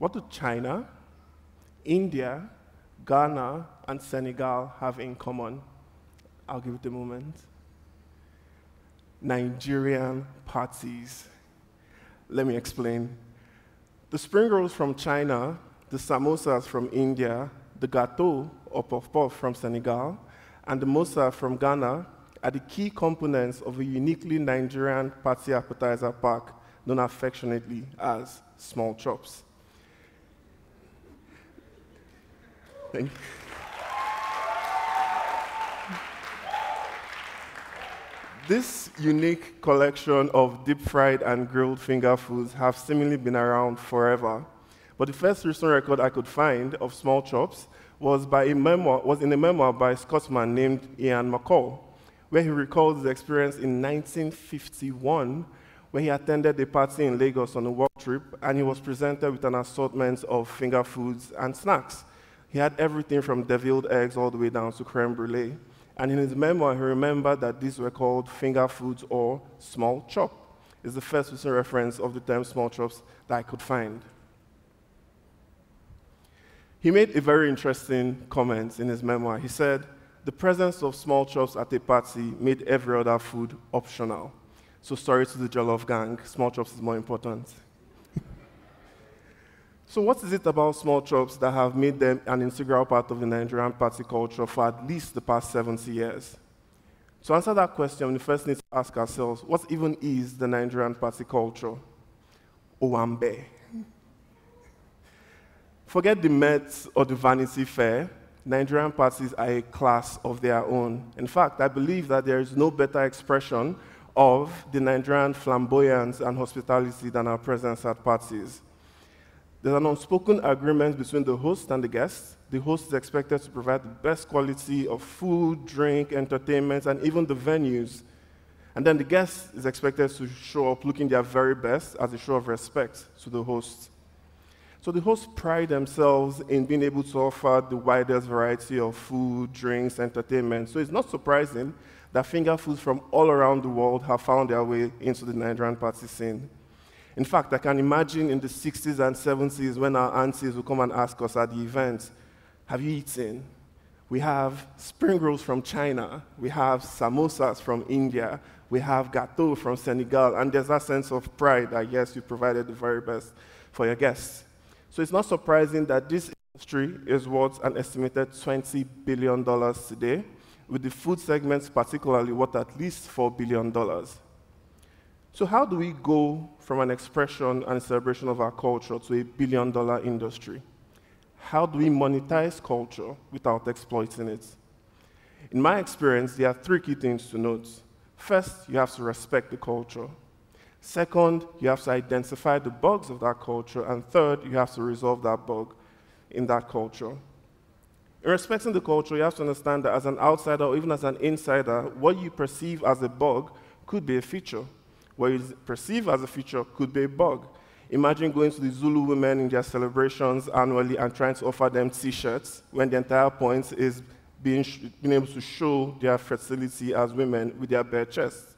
What do China, India, Ghana, and Senegal have in common? I'll give it a moment. Nigerian parties. Let me explain. The spring rolls from China, the samosas from India, the gâteau or puff-puff from Senegal, and the mosa from Ghana are the key components of a uniquely Nigerian party appetizer pack known affectionately as small chops. Thank you. This unique collection of deep-fried and grilled finger foods have seemingly been around forever. But the first recent record I could find of small chops was in a memoir by a Scotsman named Ian McCall, where he recalls his experience in 1951 when he attended a party in Lagos on a work trip, and he was presented with an assortment of finger foods and snacks. He had everything from deviled eggs all the way down to creme brulee. And in his memoir, he remembered that these were called finger foods or small chop. It's the first recent reference of the term small chops that I could find. He made a very interesting comment in his memoir. He said, the presence of small chops at a party made every other food optional. So sorry to the jollof gang, small chops is more important. So what is it about small chops that have made them an integral part of the Nigerian party culture for at least the past 70 years? To answer that question, we first need to ask ourselves, what even is the Nigerian party culture? Owambe. Forget the Met or the Vanity Fair. Nigerian parties are a class of their own. In fact, I believe that there is no better expression of the Nigerian flamboyance and hospitality than our presence at parties. There's an unspoken agreement between the host and the guest. The host is expected to provide the best quality of food, drink, entertainment, and even the venues. And then the guest is expected to show up looking their very best as a show of respect to the host. So the hosts pride themselves in being able to offer the widest variety of food, drinks, entertainment. So it's not surprising that finger foods from all around the world have found their way into the Nigerian party scene. In fact, I can imagine in the 60s and 70s when our aunties would come and ask us at the event, have you eaten? We have spring rolls from China, we have samosas from India, we have gâteau from Senegal, and there's that sense of pride that, yes, you provided the very best for your guests. So it's not surprising that this industry is worth an estimated $20 billion today, with the food segments particularly worth at least $4 billion. So how do we go from an expression and celebration of our culture to a billion-dollar industry? How do we monetize culture without exploiting it? In my experience, there are three key things to note. First, you have to respect the culture. Second, you have to identify the bugs of that culture. And third, you have to resolve that bug in that culture. In respecting the culture, you have to understand that as an outsider or even as an insider, what you perceive as a bug could be a feature. What you perceive as a feature could be a bug. Imagine going to the Zulu women in their celebrations annually and trying to offer them T-shirts when the entire point is being able to show their fertility as women with their bare chests.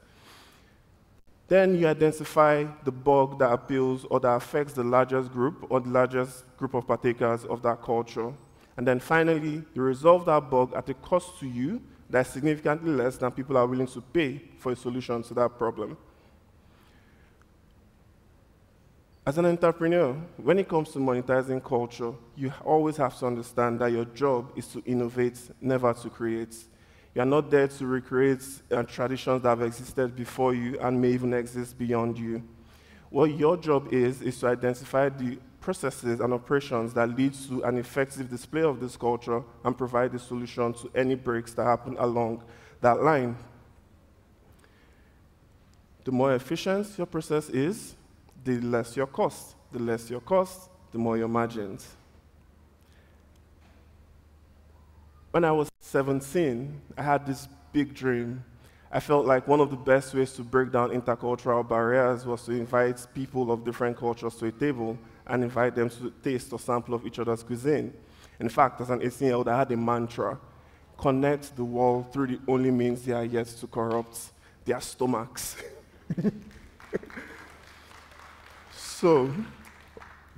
Then you identify the bug that appeals or that affects the largest group or the largest group of partakers of that culture. And then finally, you resolve that bug at a cost to you that is significantly less than people are willing to pay for a solution to that problem. As an entrepreneur, when it comes to monetizing culture, you always have to understand that your job is to innovate, never to create. You are not there to recreate traditions that have existed before you and may even exist beyond you. What your job is to identify the processes and operations that lead to an effective display of this culture and provide the solution to any breaks that happen along that line. The more efficient your process is, the less your cost. The less your cost, the more your margins. When I was 17, I had this big dream. I felt like one of the best ways to break down intercultural barriers was to invite people of different cultures to a table and invite them to taste or sample of each other's cuisine. In fact, as an 18-year-old, I had a mantra: connect the world through the only means they are yet to corrupt, their stomachs. So,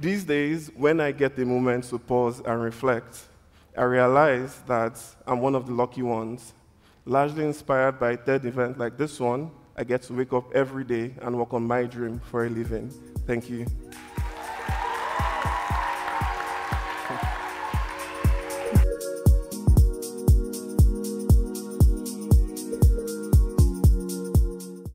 These days, when I get the moment to pause and reflect, I realize that I'm one of the lucky ones. Largely inspired by a TED event like this one, I get to wake up every day and work on my dream for a living. Thank you.